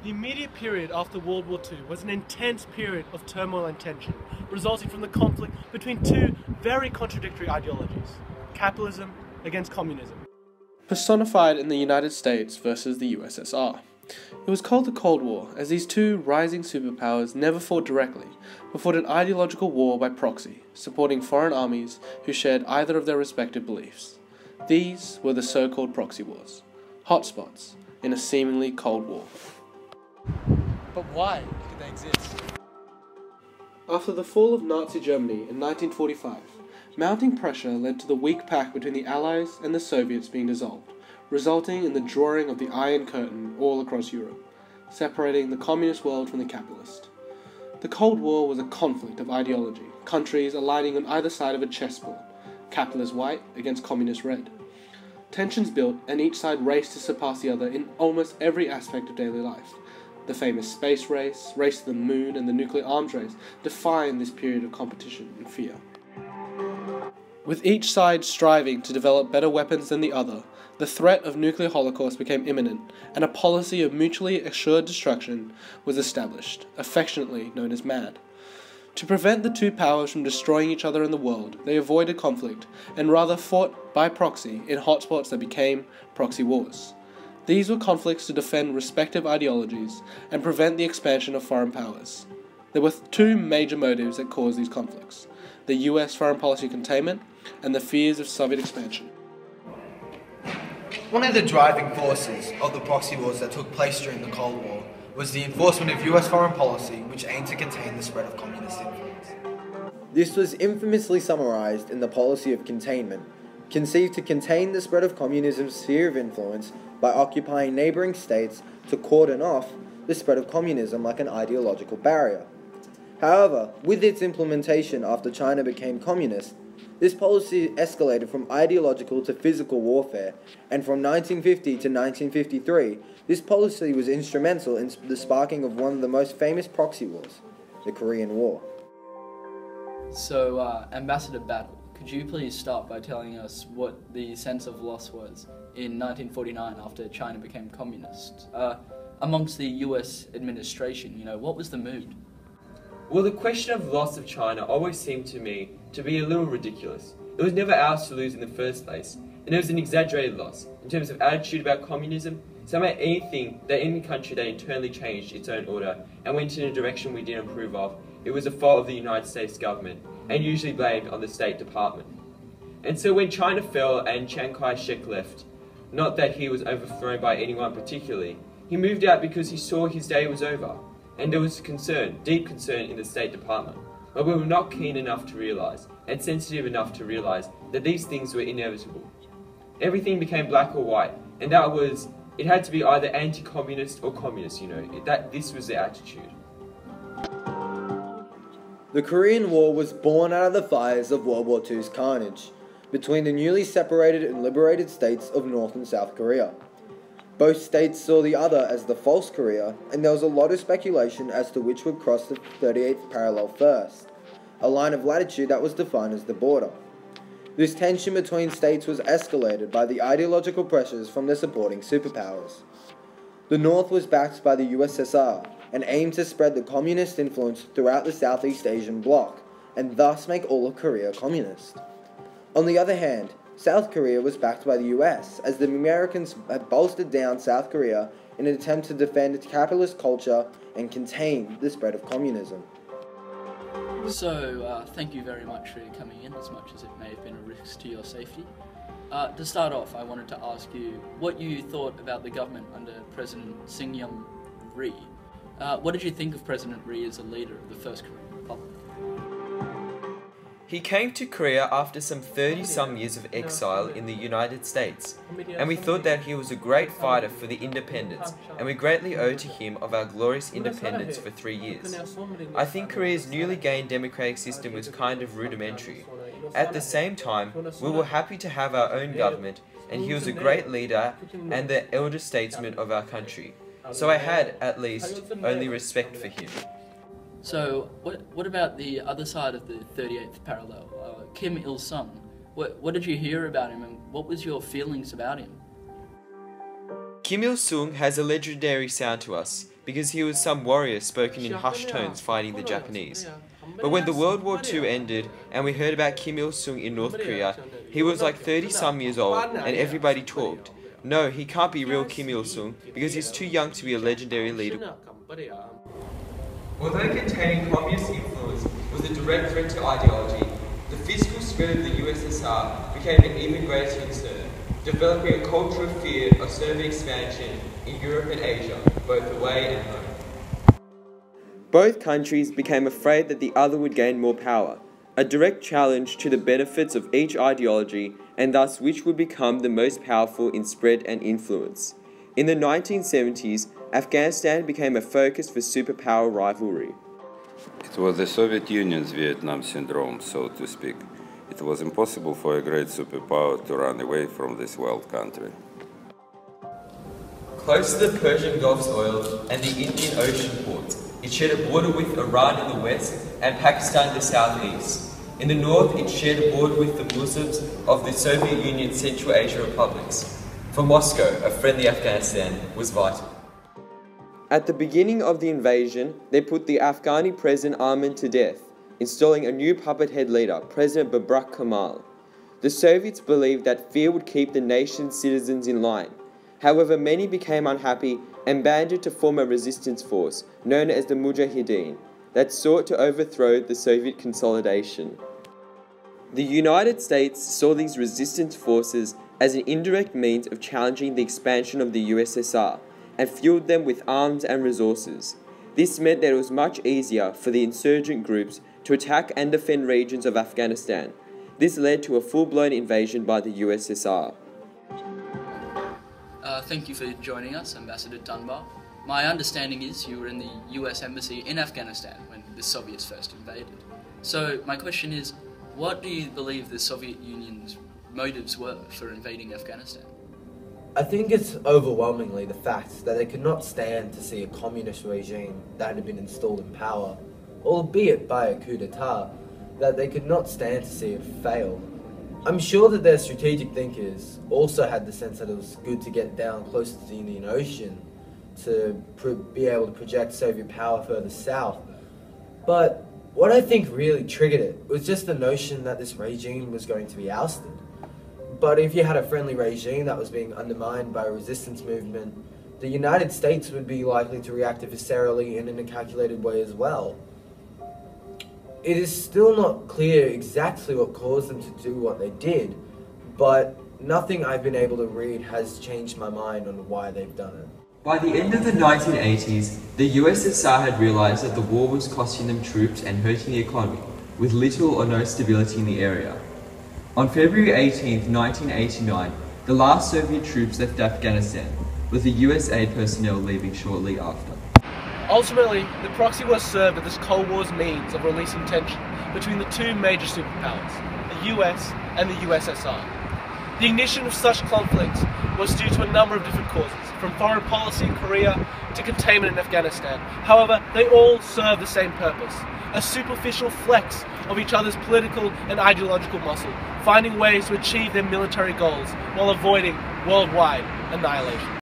The immediate period after World War II was an intense period of turmoil and tension, resulting from the conflict between two very contradictory ideologies: capitalism against communism. Personified in the United States versus the USSR. It was called the Cold War, as these two rising superpowers never fought directly, but fought an ideological war by proxy, supporting foreign armies who shared either of their respective beliefs. These were the so-called proxy wars, hotspots in a seemingly Cold War. But why did they exist? After the fall of Nazi Germany in 1945, mounting pressure led to the weak pact between the Allies and the Soviets being dissolved, resulting in the drawing of the Iron Curtain all across Europe, separating the communist world from the capitalist. The Cold War was a conflict of ideology, countries aligning on either side of a chessboard, capitalist white against communist red. Tensions built, and each side raced to surpass the other in almost every aspect of daily life. The famous space race, race to the moon, and the nuclear arms race defined this period of competition and fear. With each side striving to develop better weapons than the other, the threat of nuclear holocaust became imminent, and a policy of mutually assured destruction was established, affectionately known as MAD. To prevent the two powers from destroying each other in the world, they avoided conflict, and rather fought by proxy in hotspots that became proxy wars. These were conflicts to defend respective ideologies and prevent the expansion of foreign powers. There were two major motives that caused these conflicts: the US foreign policy containment and the fears of Soviet expansion. One of the driving forces of the proxy wars that took place during the Cold War was the enforcement of US foreign policy, which aimed to contain the spread of communist influence. This was infamously summarized in the policy of containment, conceived to contain the spread of communism's sphere of influence by occupying neighboring states to cordon off the spread of communism like an ideological barrier. However, with its implementation after China became communist, this policy escalated from ideological to physical warfare, and from 1950 to 1953, this policy was instrumental in the sparking of one of the most famous proxy wars, the Korean War. So, Ambassador Battle, could you please start by telling us what the sense of loss was in 1949 after China became communist? Amongst the US administration, what was the mood? Well, the question of loss of China always seemed to me to be a little ridiculous. It was never ours to lose in the first place, and it was an exaggerated loss in terms of attitude about communism. Somehow anything that any country that internally changed its own order and went in a direction we didn't approve of, it was a fault of the United States government, and usually blamed on the State Department. And so when China fell and Chiang Kai-shek left, not that he was overthrown by anyone particularly, he moved out because he saw his day was over. And there was concern, deep concern in the State Department, but we were not keen enough to realise, and sensitive enough to realise, that these things were inevitable. Everything became black or white, and it had to be either anti-communist or communist, this was the attitude. The Korean War was born out of the fires of World War II's carnage between the newly separated and liberated states of North and South Korea. Both states saw the other as the false Korea, and there was a lot of speculation as to which would cross the 38th parallel first, a line of latitude that was defined as the border. This tension between states was escalated by the ideological pressures from the supporting superpowers. The North was backed by the USSR and aimed to spread the communist influence throughout the Southeast Asian bloc, and thus make all of Korea communist. On the other hand, South Korea was backed by the US, as the Americans had bolstered down South Korea in an attempt to defend its capitalist culture and contain the spread of communism. So, thank you very much for coming in, as much as it may have been a risk to your safety. To start off, I wanted to ask you what you thought about the government under President Syngman Rhee. What did you think of President Rhee as a leader of the First Korean Republic? He came to Korea after some 30-some years of exile in the United States, and we thought that he was a great fighter for the independence, and we greatly owe to him of our glorious independence for 3 years. I think Korea's newly gained democratic system was kind of rudimentary. At the same time, we were happy to have our own government, and he was a great leader and the elder statesman of our country. So I had, at least, only respect for him. So, what about the other side of the 38th parallel, Kim Il-sung? What did you hear about him, and what was your feelings about him? Kim Il-sung has a legendary sound to us because he was some warrior spoken in hushed tones fighting the Japanese. But when the World War II ended and we heard about Kim Il-sung in North Korea, he was like 30-some years old and everybody talked. No, he can't be real Kim Il-sung because he's too young to be a legendary leader. Although containing communist influence was a direct threat to ideology, the physical spread of the USSR became an even greater concern, developing a culture of fear of Soviet expansion in Europe and Asia, both away and home. Both countries became afraid that the other would gain more power, a direct challenge to the benefits of each ideology and thus which would become the most powerful in spread and influence. In the 1970s, Afghanistan became a focus for superpower rivalry. It was the Soviet Union's Vietnam syndrome, so to speak. It was impossible for a great superpower to run away from this wild country. Close to the Persian Gulf's oil and the Indian Ocean ports, it shared a border with Iran in the west and Pakistan in the southeast. In the north, it shared a border with the Muslims of the Soviet Union's Central Asia republics. For Moscow, a friendly Afghanistan was vital. At the beginning of the invasion, they put the Afghani President Armin to death, installing a new puppet head leader, President Babrak Kemal. The Soviets believed that fear would keep the nation's citizens in line. However, many became unhappy and banded to form a resistance force, known as the Mujahideen, that sought to overthrow the Soviet consolidation. The United States saw these resistance forces as an indirect means of challenging the expansion of the USSR, and fueled them with arms and resources. This meant that it was much easier for the insurgent groups to attack and defend regions of Afghanistan. This led to a full-blown invasion by the USSR. Thank you for joining us, Ambassador Dunbar. My understanding is you were in the US Embassy in Afghanistan when the Soviets first invaded. So my question is, what do you believe the Soviet Union's motives were for invading Afghanistan? I think it's overwhelmingly the fact that they could not stand to see a communist regime that had been installed in power, albeit by a coup d'etat, that they could not stand to see it fail. I'm sure that their strategic thinkers also had the sense that it was good to get down close to the Indian Ocean to be able to project Soviet power further south. But what I think really triggered it was just the notion that this regime was going to be ousted. But if you had a friendly regime that was being undermined by a resistance movement, the United States would be likely to react viscerally and in a calculated way as well. It is still not clear exactly what caused them to do what they did, but nothing I've been able to read has changed my mind on why they've done it. By the end of the 1980s, the USSR had realized that the war was costing them troops and hurting the economy, with little or no stability in the area. On February 18, 1989, the last Soviet troops left Afghanistan, with the US aid personnel leaving shortly after. Ultimately, the proxy war served as this Cold War's means of releasing tension between the two major superpowers, the US and the USSR. The ignition of such conflicts was due to a number of different causes, from foreign policy in Korea to containment in Afghanistan. However, they all serve the same purpose, a superficial flex of each other's political and ideological muscle, finding ways to achieve their military goals while avoiding worldwide annihilation.